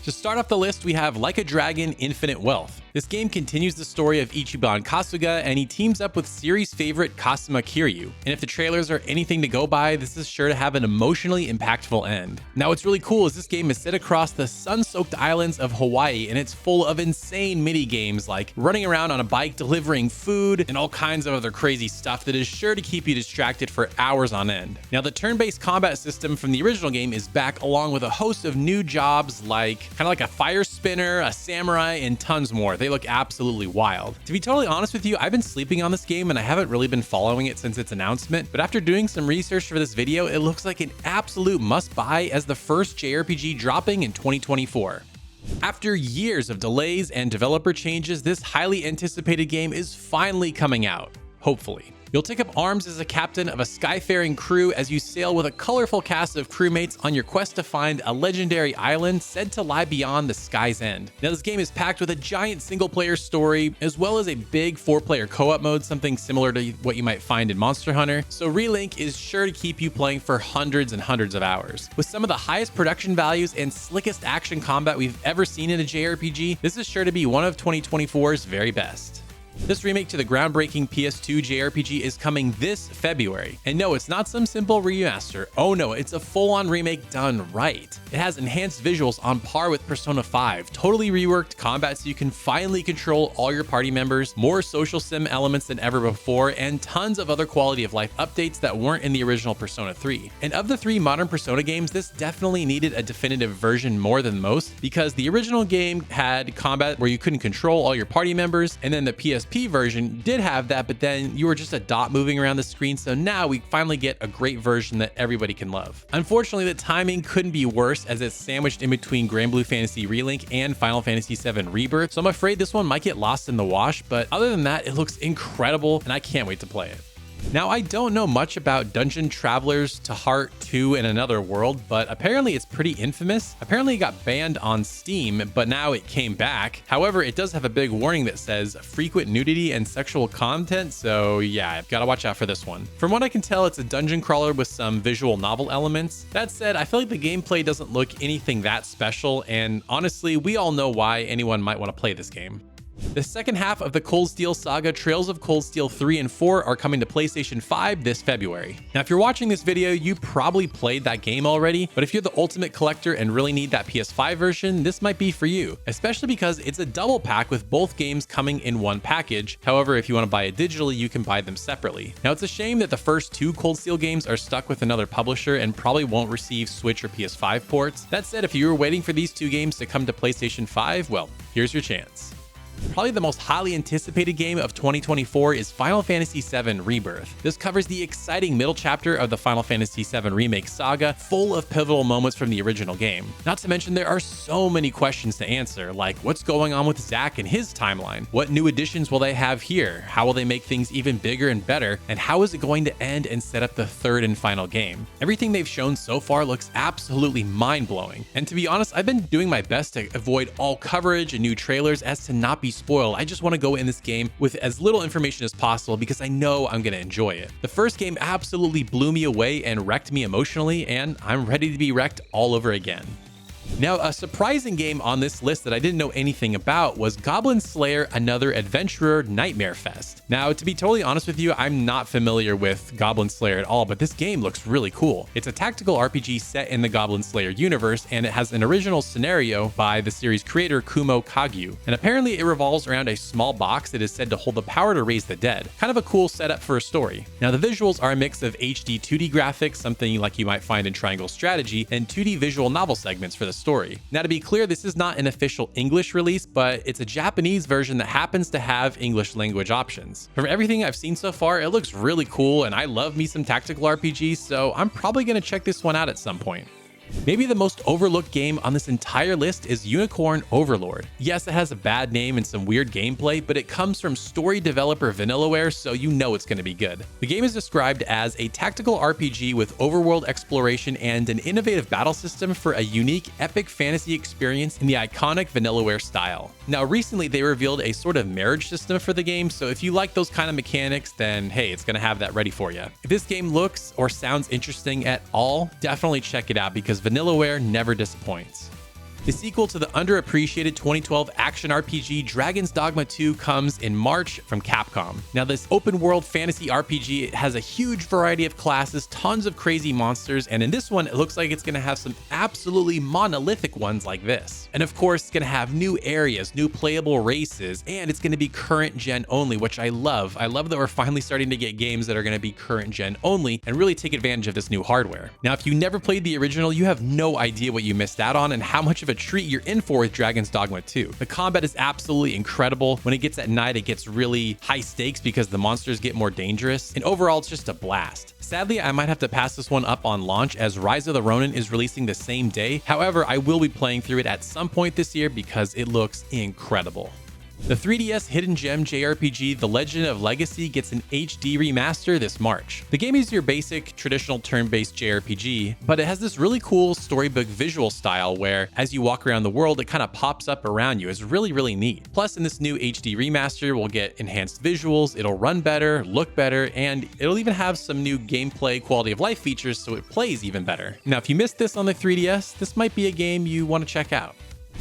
To start off the list, we have Like a Dragon: Infinite Wealth. This game continues the story of Ichiban Kasuga, and he teams up with series favorite Kasuma Kiryu. And if the trailers are anything to go by, this is sure to have an emotionally impactful end. Now what's really cool is this game is set across the sun-soaked islands of Hawaii, and it's full of insane mini games like running around on a bike delivering food and all kinds of other crazy stuff that is sure to keep you distracted for hours on end. Now the turn-based combat system from the original game is back, along with a host of new jobs kind of like a fire spinner, a samurai, and tons more. They look absolutely wild. To be totally honest with you, I've been sleeping on this game and I haven't really been following it since its announcement, but after doing some research for this video, it looks like an absolute must-buy as the first JRPG dropping in 2024. After years of delays and developer changes, this highly anticipated game is finally coming out, hopefully. You'll take up arms as a captain of a skyfaring crew as you sail with a colorful cast of crewmates on your quest to find a legendary island said to lie beyond the sky's end. Now this game is packed with a giant single-player story, as well as a big 4-player co-op mode, something similar to what you might find in Monster Hunter, so Relink is sure to keep you playing for hundreds and hundreds of hours. With some of the highest production values and slickest action combat we've ever seen in a JRPG, this is sure to be one of 2024's very best. This remake to the groundbreaking PS2 JRPG is coming this February. And no, it's not some simple remaster. Oh no, it's a full-on remake done right. It has enhanced visuals on par with Persona 5, totally reworked combat so you can finally control all your party members, more social sim elements than ever before, and tons of other quality of life updates that weren't in the original Persona 3. And of the 3 modern Persona games, this definitely needed a definitive version more than most, because the original game had combat where you couldn't control all your party members, and then the PSP version did have that, but then you were just a dot moving around the screen, so now we finally get a great version that everybody can love. Unfortunately, the timing couldn't be worse as it's sandwiched in between Granblue Fantasy Relink and Final Fantasy VII Rebirth, so I'm afraid this one might get lost in the wash, but other than that, it looks incredible and I can't wait to play it. Now, I don't know much about Dungeon Travelers to Heart 2 in Another World, but apparently it's pretty infamous. Apparently it got banned on Steam, but now it came back. However, it does have a big warning that says frequent nudity and sexual content, so yeah, gotta watch out for this one. From what I can tell, it's a dungeon crawler with some visual novel elements. That said, I feel like the gameplay doesn't look anything that special, and honestly, we all know why anyone might want to play this game. The second half of the Cold Steel saga, Trails of Cold Steel 3 and 4, are coming to PlayStation 5 this February. Now, if you're watching this video, you probably played that game already, but if you're the ultimate collector and really need that PS5 version, this might be for you, especially because it's a double pack with both games coming in one package. However, if you want to buy it digitally, you can buy them separately. Now, it's a shame that the first 2 Cold Steel games are stuck with another publisher and probably won't receive Switch or PS5 ports. That said, if you were waiting for these 2 games to come to PlayStation 5, well, here's your chance. Probably the most highly anticipated game of 2024 is Final Fantasy VII Rebirth. This covers the exciting middle chapter of the Final Fantasy VII Remake saga, full of pivotal moments from the original game. Not to mention there are so many questions to answer, like what's going on with Zack and his timeline? What new additions will they have here? How will they make things even bigger and better? And how is it going to end and set up the third and final game? Everything they've shown so far looks absolutely mind-blowing. And to be honest, I've been doing my best to avoid all coverage and new trailers as to not be spoiled. I just want to go in this game with as little information as possible because I know I'm going to enjoy it. The first game absolutely blew me away and wrecked me emotionally, and I'm ready to be wrecked all over again. Now, a surprising game on this list that I didn't know anything about was Goblin Slayer: Another Adventurer Nightmare Fest. Now, to be totally honest with you, I'm not familiar with Goblin Slayer at all, but this game looks really cool. It's a tactical RPG set in the Goblin Slayer universe, and it has an original scenario by the series creator Kumo Kagyu. And apparently it revolves around a small box that is said to hold the power to raise the dead. Kind of a cool setup for a story. Now, the visuals are a mix of HD 2D graphics, something like you might find in Triangle Strategy, and 2D visual novel segments for the story. Now, to be clear, this is not an official English release, but it's a Japanese version that happens to have English language options. From everything I've seen so far, it looks really cool, and I love me some tactical RPGs, so I'm probably going to check this one out at some point. Maybe the most overlooked game on this entire list is Unicorn Overlord. Yes, it has a bad name and some weird gameplay, but it comes from story developer Vanillaware, so you know it's going to be good. The game is described as a tactical RPG with overworld exploration and an innovative battle system for a unique epic fantasy experience in the iconic Vanillaware style. Now, recently they revealed a sort of marriage system for the game, so if you like those kind of mechanics, then hey, it's going to have that ready for you. If this game looks or sounds interesting at all, definitely check it out because Vanillaware never disappoints. The sequel to the underappreciated 2012 action RPG Dragon's Dogma II comes in March from Capcom. Now, this open world fantasy RPG has a huge variety of classes, tons of crazy monsters, and in this one, it looks like it's going to have some absolutely monolithic ones like this. And of course, it's going to have new areas, new playable races, and it's going to be current gen only, which I love. I love that we're finally starting to get games that are going to be current gen only and really take advantage of this new hardware. Now, if you never played the original, you have no idea what you missed out on and how much of a treat you're in for with Dragon's Dogma 2. The combat is absolutely incredible. When it gets at night, it gets really high stakes because the monsters get more dangerous, and overall, it's just a blast. Sadly, I might have to pass this one up on launch as Rise of the Ronin is releasing the same day. However, I will be playing through it at some point this year because it looks incredible. The 3DS hidden gem JRPG The Legend of Legacy gets an HD remaster this March. The game is your basic traditional turn-based JRPG, but it has this really cool storybook visual style where as you walk around the world, it kind of pops up around you. It's really neat. Plus, in this new HD remaster, we'll get enhanced visuals, it'll run better, look better, and it'll even have some new gameplay quality of life features so it plays even better. Now, if you missed this on the 3DS, this might be a game you want to check out.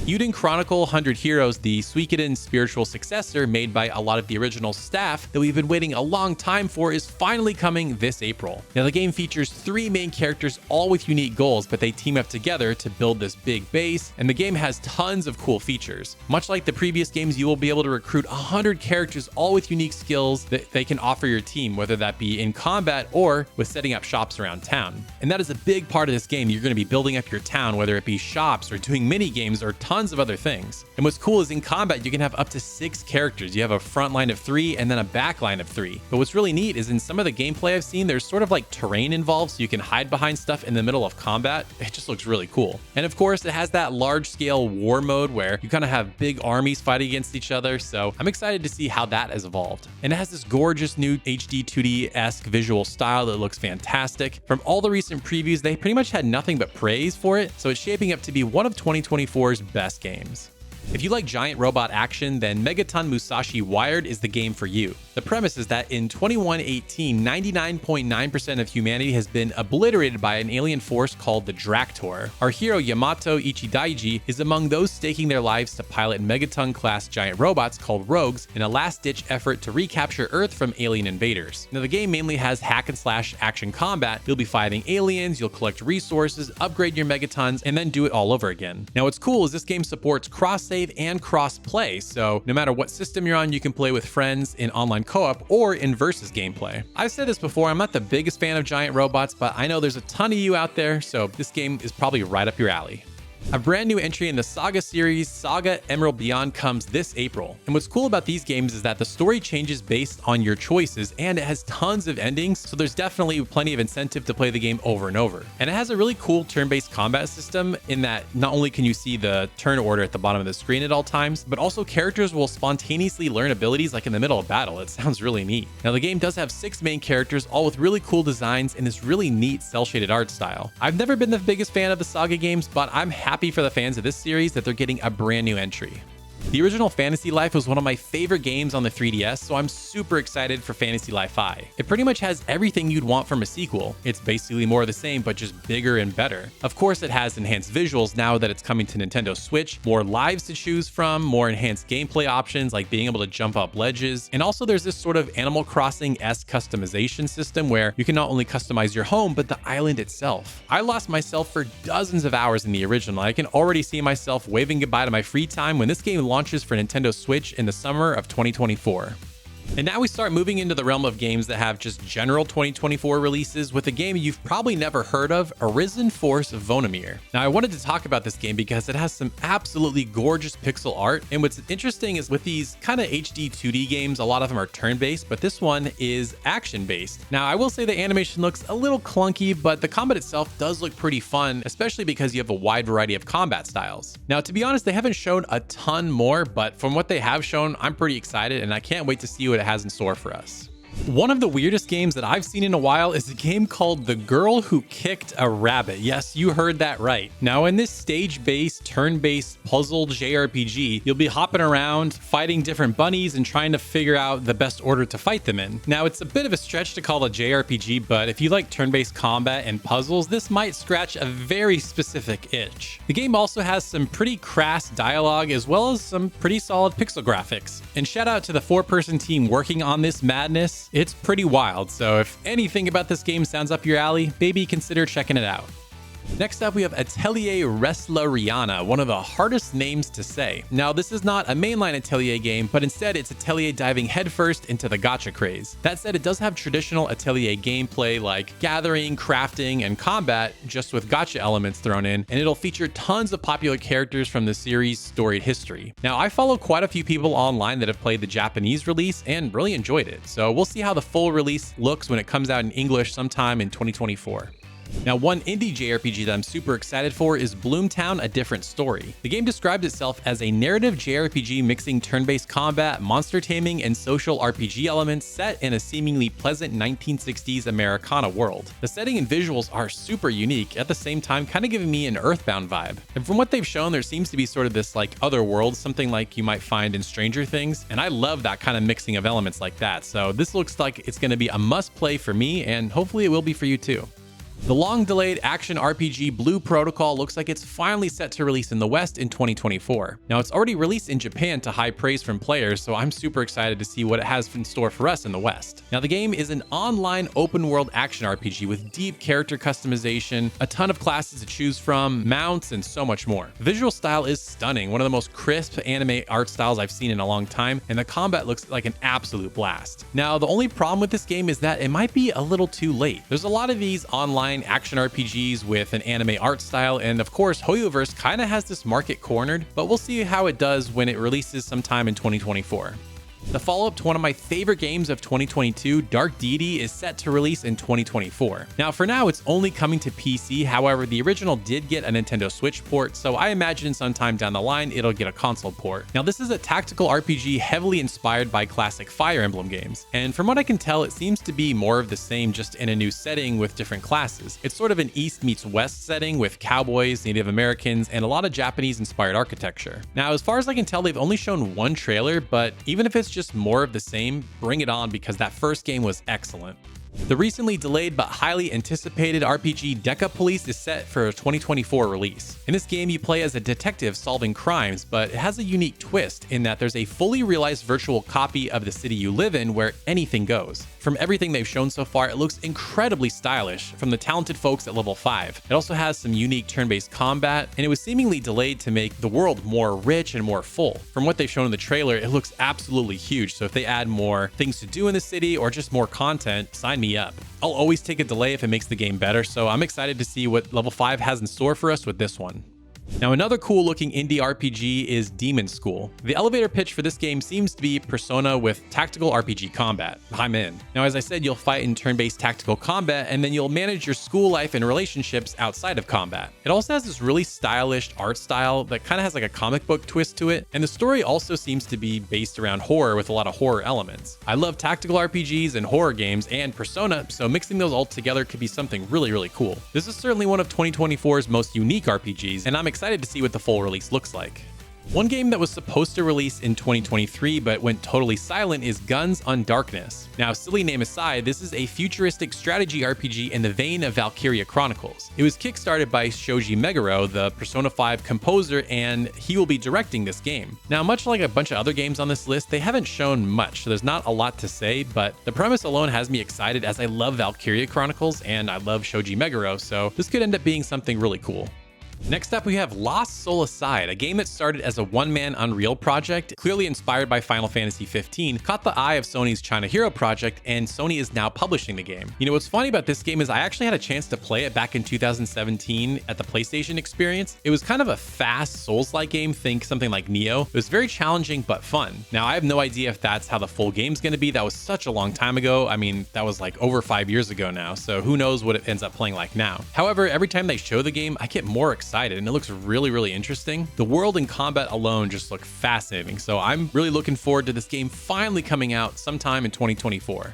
Eiyuden Chronicle 100 Heroes, the Suikoden spiritual successor made by a lot of the original staff that we've been waiting a long time for, is finally coming this April. Now, the game features 3 main characters, all with unique goals, but they team up together to build this big base, and the game has tons of cool features. Much like the previous games, you will be able to recruit 100 characters, all with unique skills that they can offer your team, whether that be in combat or with setting up shops around town. And that is a big part of this game. You're going to be building up your town, whether it be shops or doing mini games or tons of other things. And what's cool is in combat, you can have up to 6 characters. You have a front line of 3 and then a back line of 3. But what's really neat is in some of the gameplay I've seen, there's sort of like terrain involved, so you can hide behind stuff in the middle of combat. It just looks really cool. And of course, it has that large scale war mode where you kind of have big armies fighting against each other. So I'm excited to see how that has evolved. And it has this gorgeous new HD 2D-esque visual style that looks fantastic. From all the recent previews, they pretty much had nothing but praise for it. So it's shaping up to be one of 2024's best games. If you like giant robot action, then Megaton Musashi Wired is the game for you. The premise is that in 2118, 99.9% of humanity has been obliterated by an alien force called the Dractor. Our hero Yamato Ichidaiji is among those staking their lives to pilot Megaton-class giant robots called Rogues in a last-ditch effort to recapture Earth from alien invaders. Now, the game mainly has hack-and-slash action combat. You'll be fighting aliens, you'll collect resources, upgrade your Megatons, and then do it all over again. Now, what's cool is this game supports cross-save and cross-play, so no matter what system you're on, you can play with friends in online co-op or in versus gameplay. I've said this before, I'm not the biggest fan of giant robots, but I know there's a ton of you out there, so this game is probably right up your alley. A brand new entry in the SaGa series, SaGa Emerald Beyond, comes this April. And what's cool about these games is that the story changes based on your choices, and it has tons of endings, so there's definitely plenty of incentive to play the game over and over. And it has a really cool turn-based combat system in that not only can you see the turn order at the bottom of the screen at all times, but also characters will spontaneously learn abilities like in the middle of battle. It sounds really neat. Now, the game does have 6 main characters, all with really cool designs and this really neat cel-shaded art style. I've never been the biggest fan of the SaGa games, but I'm happy for the fans of this series that they're getting a brand new entry. The original Fantasy Life was one of my favorite games on the 3DS, so I'm super excited for Fantasy Life I. It pretty much has everything you'd want from a sequel. It's basically more of the same, but just bigger and better. Of course, it has enhanced visuals now that it's coming to Nintendo Switch, more lives to choose from, more enhanced gameplay options like being able to jump up ledges, and also there's this sort of Animal Crossing-esque customization system where you can not only customize your home, but the island itself. I lost myself for dozens of hours in the original. I can already see myself waving goodbye to my free time when this game launches for Nintendo Switch in the summer of 2024. And now we start moving into the realm of games that have just general 2024 releases with a game you've probably never heard of, Arisen Force Vonimir. Now, I wanted to talk about this game because it has some absolutely gorgeous pixel art. And what's interesting is with these kind of HD 2D games, a lot of them are turn-based, but this one is action-based. Now, I will say the animation looks a little clunky, but the combat itself does look pretty fun, especially because you have a wide variety of combat styles. Now, to be honest, they haven't shown a ton more, but from what they have shown, I'm pretty excited and I can't wait to see what it has in store for us. One of the weirdest games that I've seen in a while is a game called The Girl Who Kicked a Rabbit. Yes, you heard that right. Now, in this stage-based, turn-based puzzle JRPG, you'll be hopping around, fighting different bunnies, and trying to figure out the best order to fight them in. Now, it's a bit of a stretch to call it a JRPG, but if you like turn-based combat and puzzles, this might scratch a very specific itch. The game also has some pretty crass dialogue, as well as some pretty solid pixel graphics. And shout out to the 4-person team working on this madness. It's pretty wild, so if anything about this game sounds up your alley, maybe consider checking it out. Next up, we have Atelier Resleriana, one of the hardest names to say. Now, this is not a mainline Atelier game, but instead it's Atelier diving headfirst into the gacha craze. That said, it does have traditional Atelier gameplay like gathering, crafting, and combat, just with gacha elements thrown in, and it'll feature tons of popular characters from the series' storied history. Now, I follow quite a few people online that have played the Japanese release and really enjoyed it, so we'll see how the full release looks when it comes out in English sometime in 2024. Now, one indie JRPG that I'm super excited for is Bloomtown: A Different Story. The game describes itself as a narrative JRPG mixing turn-based combat, monster taming, and social RPG elements set in a seemingly pleasant 1960s Americana world. The setting and visuals are super unique, at the same time kind of giving me an Earthbound vibe. And from what they've shown, there seems to be sort of this like other world, something like you might find in Stranger Things, and I love that kind of mixing of elements like that. So this looks like it's going to be a must-play for me, and hopefully it will be for you too. The long-delayed action RPG Blue Protocol looks like it's finally set to release in the West in 2024. Now, it's already released in Japan to high praise from players, so I'm super excited to see what it has in store for us in the West. Now, the game is an online open-world action RPG with deep character customization, a ton of classes to choose from, mounts, and so much more. The visual style is stunning, one of the most crisp anime art styles I've seen in a long time, and the combat looks like an absolute blast. Now, the only problem with this game is that it might be a little too late. There's a lot of these online action RPGs with an anime art style, and of course Hoyoverse kind of has this market cornered, but we'll see how it does when it releases sometime in 2024. The follow-up to one of my favorite games of 2022, Dark Deity, is set to release in 2024. Now, for now, it's only coming to PC. However, the original did get a Nintendo Switch port, so I imagine sometime down the line, it'll get a console port. Now, this is a tactical RPG heavily inspired by classic Fire Emblem games, and from what I can tell, it seems to be more of the same, just in a new setting with different classes. It's sort of an East meets West setting with cowboys, Native Americans, and a lot of Japanese-inspired architecture. Now, as far as I can tell, they've only shown one trailer, but even if it's just more of the same, bring it on, because that first game was excellent. The recently delayed but highly anticipated RPG DecaPolice is set for a 2024 release. In this game, you play as a detective solving crimes, but it has a unique twist in that there's a fully realized virtual copy of the city you live in where anything goes. From everything they've shown so far, it looks incredibly stylish from the talented folks at Level 5. It also has some unique turn-based combat, and it was seemingly delayed to make the world more rich and more full. From what they've shown in the trailer, it looks absolutely huge, so if they add more things to do in the city or just more content, sign me up. I'll always take a delay if it makes the game better, so I'm excited to see what Level 5 has in store for us with this one. Now, another cool looking indie RPG is Demon School. The elevator pitch for this game seems to be Persona with tactical RPG combat. I'm in. Now, as I said, you'll fight in turn-based tactical combat, and then you'll manage your school life and relationships outside of combat. It also has this really stylish art style that kind of has like a comic book twist to it, and the story also seems to be based around horror with a lot of horror elements. I love tactical RPGs and horror games and Persona, so mixing those all together could be something really, really cool. This is certainly one of 2024's most unique RPGs, and I'm excited to see what the full release looks like. One game that was supposed to release in 2023 but went totally silent is Guns Undarkness. Now, silly name aside, this is a futuristic strategy RPG in the vein of Valkyria Chronicles. It was kickstarted by Shoji Meguro, the Persona 5 composer, and he will be directing this game. Now, much like a bunch of other games on this list, they haven't shown much, so there's not a lot to say, but the premise alone has me excited as I love Valkyria Chronicles and I love Shoji Meguro, so this could end up being something really cool. Next up, we have Lost Soul Aside, a game that started as a one-man Unreal project, clearly inspired by Final Fantasy XV, caught the eye of Sony's China Hero project, and Sony is now publishing the game. You know, what's funny about this game is I actually had a chance to play it back in 2017 at the PlayStation Experience. It was kind of a fast Souls-like game, think something like Nioh. It was very challenging but fun. Now, I have no idea if that's how the full game's going to be. That was such a long time ago. I mean, that was like over 5 years ago now, so who knows what it ends up playing like now. However, every time they show the game, I get more excited, and it looks really, really interesting. The world and combat alone just look fascinating, so I'm really looking forward to this game finally coming out sometime in 2024.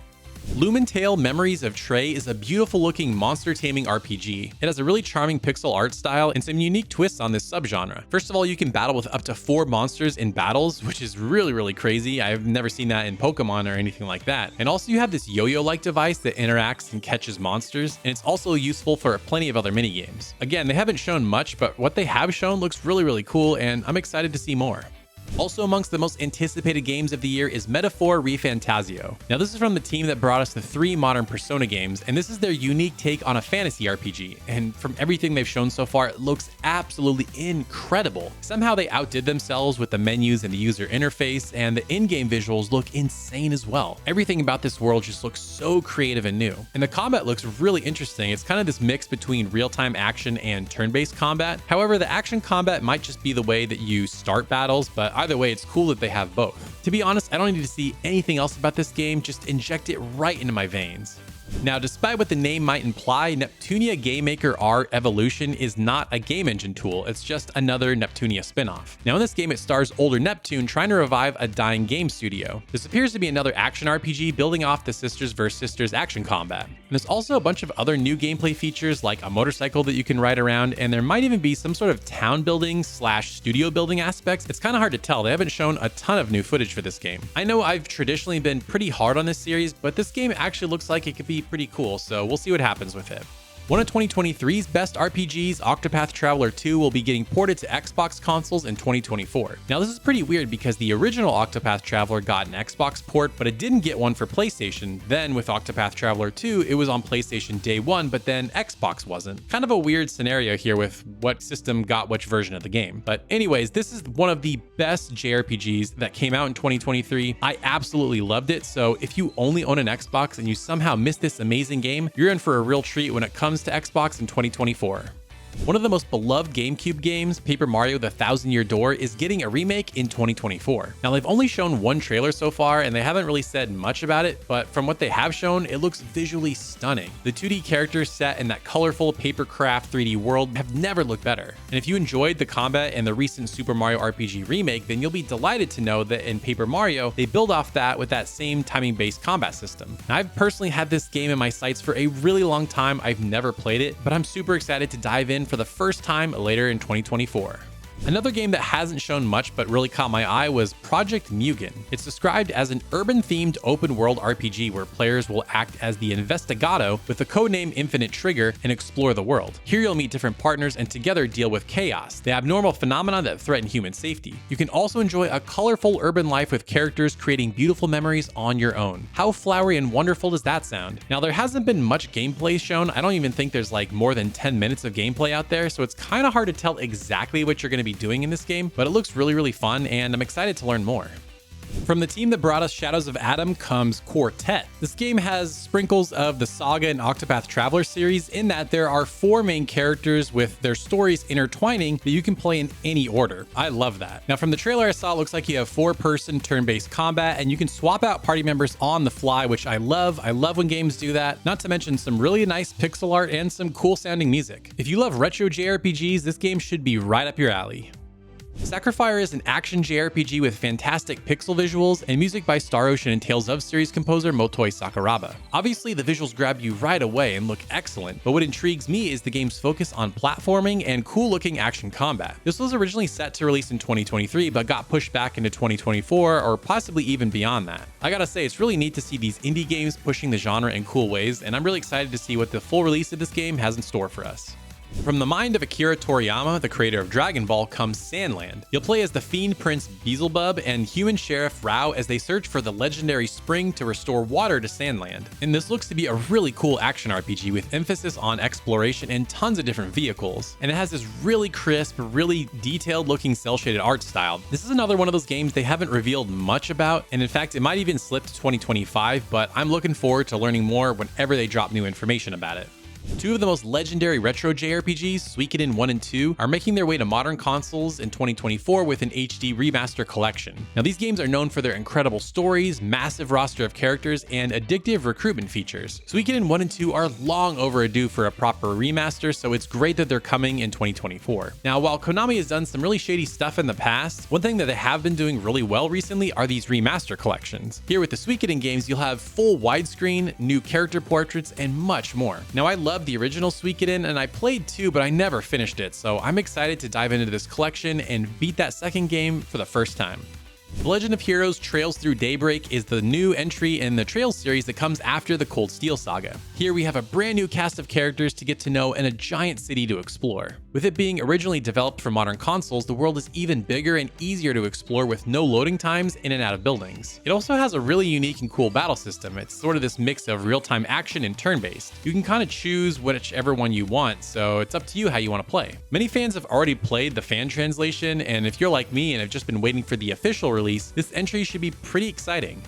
LumenTale Memories of Trey is a beautiful looking monster taming RPG. It has a really charming pixel art style and some unique twists on this subgenre. First of all, you can battle with up to 4 monsters in battles, which is really crazy. I've never seen that in Pokemon or anything like that. And also you have this yo-yo-like device that interacts and catches monsters, and it's also useful for plenty of other minigames. Again, they haven't shown much, but what they have shown looks really cool, and I'm excited to see more. Also amongst the most anticipated games of the year is Metaphor ReFantazio. Now this is from the team that brought us the 3 modern Persona games, and this is their unique take on a fantasy RPG. And from everything they've shown so far, it looks absolutely incredible. Somehow they outdid themselves with the menus and the user interface, and the in-game visuals look insane as well. Everything about this world just looks so creative and new. And the combat looks really interesting. It's kind of this mix between real-time action and turn-based combat. However, the action combat might just be the way that you start battles, but either way, it's cool that they have both. To be honest, I don't need to see anything else about this game, just inject it right into my veins. Now, despite what the name might imply, Neptunia Game Maker R Evolution is not a game engine tool, it's just another Neptunia spinoff. Now in this game, it stars older Neptune trying to revive a dying game studio. This appears to be another action RPG building off the Sisters vs. Sisters action combat. And there's also a bunch of other new gameplay features like a motorcycle that you can ride around, and there might even be some sort of town building / studio building aspects. It's kind of hard to tell. They haven't shown a ton of new footage for this game. I know I've traditionally been pretty hard on this series, but this game actually looks like it could be pretty cool, so we'll see what happens with it. One of 2023's best RPGs, Octopath Traveler 2, will be getting ported to Xbox consoles in 2024. Now this is pretty weird because the original Octopath Traveler got an Xbox port, but it didn't get one for PlayStation. Then with Octopath Traveler 2, it was on PlayStation day one, but then Xbox wasn't. Kind of a weird scenario here with what system got which version of the game. But anyways, this is one of the best JRPGs that came out in 2023. I absolutely loved it, so if you only own an Xbox and you somehow missed this amazing game, you're in for a real treat when it comes to Xbox in 2024. One of the most beloved GameCube games, Paper Mario: The Thousand-Year Door, is getting a remake in 2024. Now, they've only shown one trailer so far, and they haven't really said much about it, but from what they have shown, it looks visually stunning. The 2D characters set in that colorful papercraft 3D world have never looked better. And if you enjoyed the combat in the recent Super Mario RPG remake, then you'll be delighted to know that in Paper Mario, they build off that with that same timing-based combat system. Now, I've personally had this game in my sights for a really long time. I've never played it, but I'm super excited to dive in for the first time later in 2024. Another game that hasn't shown much but really caught my eye was Project Mugen. It's described as an urban-themed open-world RPG where players will act as the Investigado with the codename Infinite Trigger and explore the world. Here you'll meet different partners and together deal with chaos, the abnormal phenomena that threaten human safety. You can also enjoy a colorful urban life with characters creating beautiful memories on your own. How flowery and wonderful does that sound? Now, there hasn't been much gameplay shown. I don't even think there's like more than 10 minutes of gameplay out there, so it's kind of hard to tell exactly what you're going to be doing in this game, but it looks really fun, and I'm excited to learn more. From the team that brought us Shadows of Adam comes Quartet. This game has sprinkles of the SaGa and Octopath Traveler series in that there are 4 main characters with their stories intertwining that you can play in any order. I love that. Now from the trailer I saw, it looks like you have 4-person turn-based combat and you can swap out party members on the fly, which I love. I love when games do that. Not to mention some really nice pixel art and some cool sounding music. If you love retro JRPGs, this game should be right up your alley. Sacrifire is an action JRPG with fantastic pixel visuals and music by Star Ocean and Tales of series composer Motoi Sakuraba. Obviously, the visuals grab you right away and look excellent, but what intrigues me is the game's focus on platforming and cool-looking action combat. This was originally set to release in 2023, but got pushed back into 2024 or possibly even beyond that. I gotta say, it's really neat to see these indie games pushing the genre in cool ways, and I'm really excited to see what the full release of this game has in store for us. From the mind of Akira Toriyama, the creator of Dragon Ball, comes Sandland. You'll play as the Fiend Prince Beelzebub and human Sheriff Rao as they search for the legendary spring to restore water to Sandland. And this looks to be a really cool action RPG with emphasis on exploration and tons of different vehicles. And it has this really crisp, really detailed looking cel-shaded art style. This is another one of those games they haven't revealed much about, and in fact, it might even slip to 2025, but I'm looking forward to learning more whenever they drop new information about it. Two of the most legendary retro JRPGs, Suikoden 1 and 2, are making their way to modern consoles in 2024 with an HD remaster collection. Now, these games are known for their incredible stories, massive roster of characters, and addictive recruitment features. Suikoden 1 and 2 are long overdue for a proper remaster, so it's great that they're coming in 2024. Now, while Konami has done some really shady stuff in the past, one thing that they have been doing really well recently are these remaster collections. Here with the Suikoden games, you'll have full widescreen, new character portraits, and much more. Now, I love the original Suikoden, and I played 2, but I never finished it, so I'm excited to dive into this collection and beat that second game for the first time. The Legend of Heroes Trails Through Daybreak is the new entry in the Trails series that comes after the Cold Steel saga. Here we have a brand new cast of characters to get to know and a giant city to explore. With it being originally developed for modern consoles, the world is even bigger and easier to explore with no loading times in and out of buildings. It also has a really unique and cool battle system. It's sort of this mix of real-time action and turn-based. You can kind of choose whichever one you want, so it's up to you how you want to play. Many fans have already played the fan translation, and if you're like me and have just been waiting for the official release, this entry should be pretty exciting.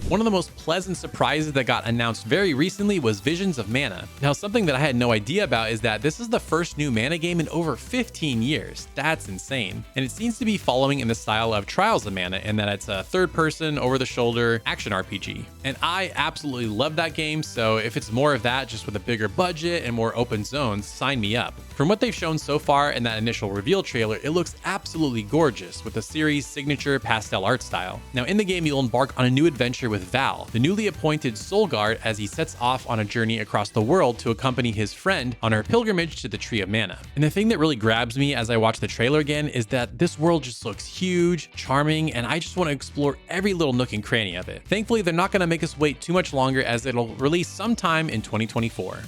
One of the most pleasant surprises that got announced very recently was Visions of Mana. Now, something that I had no idea about is that this is the first new Mana game in over 15 years. That's insane. And it seems to be following in the style of Trials of Mana in that it's a third-person, over-the-shoulder action RPG. And I absolutely love that game, so if it's more of that just with a bigger budget and more open zones, sign me up. From what they've shown so far in that initial reveal trailer, it looks absolutely gorgeous with the series' signature pastel art style. Now, in the game, you'll embark on a new adventure with Val, the newly appointed soul guard, as he sets off on a journey across the world to accompany his friend on her pilgrimage to the Tree of Mana. And the thing that really grabs me as I watch the trailer again is that this world just looks huge, charming, and I just want to explore every little nook and cranny of it. Thankfully, they're not going to make us wait too much longer as it'll release sometime in 2024.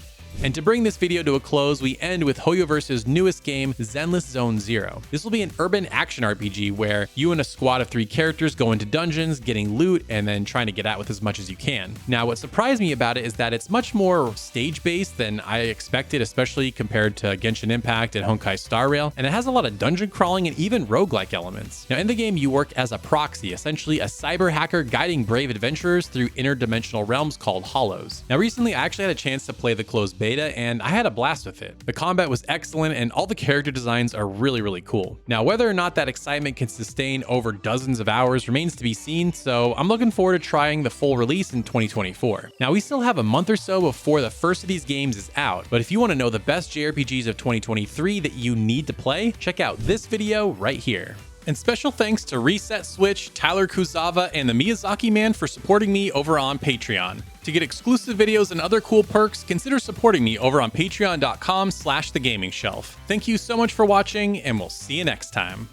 And to bring this video to a close, we end with Hoyoverse's newest game, Zenless Zone Zero. This will be an urban action RPG where you and a squad of 3 characters go into dungeons, getting loot, and then trying to get out with as much as you can. Now, what surprised me about it is that it's much more stage-based than I expected, especially compared to Genshin Impact and Honkai Star Rail, and it has a lot of dungeon crawling and even roguelike elements. Now, in the game, you work as a proxy, essentially a cyber hacker guiding brave adventurers through interdimensional realms called Hollows. Now, recently, I actually had a chance to play the closed beta, and I had a blast with it. The combat was excellent, and all the character designs are really cool. Now, whether or not that excitement can sustain over dozens of hours remains to be seen, so I'm looking forward to trying the full release in 2024. Now, we still have a month or so before the first of these games is out, but if you want to know the best JRPGs of 2023 that you need to play, check out this video right here. And special thanks to Reset Switch, Tyler Kuzawa, and the Miyazaki Man for supporting me over on Patreon. To get exclusive videos and other cool perks, consider supporting me over on patreon.com/thegamingshelf. Thank you so much for watching, and we'll see you next time.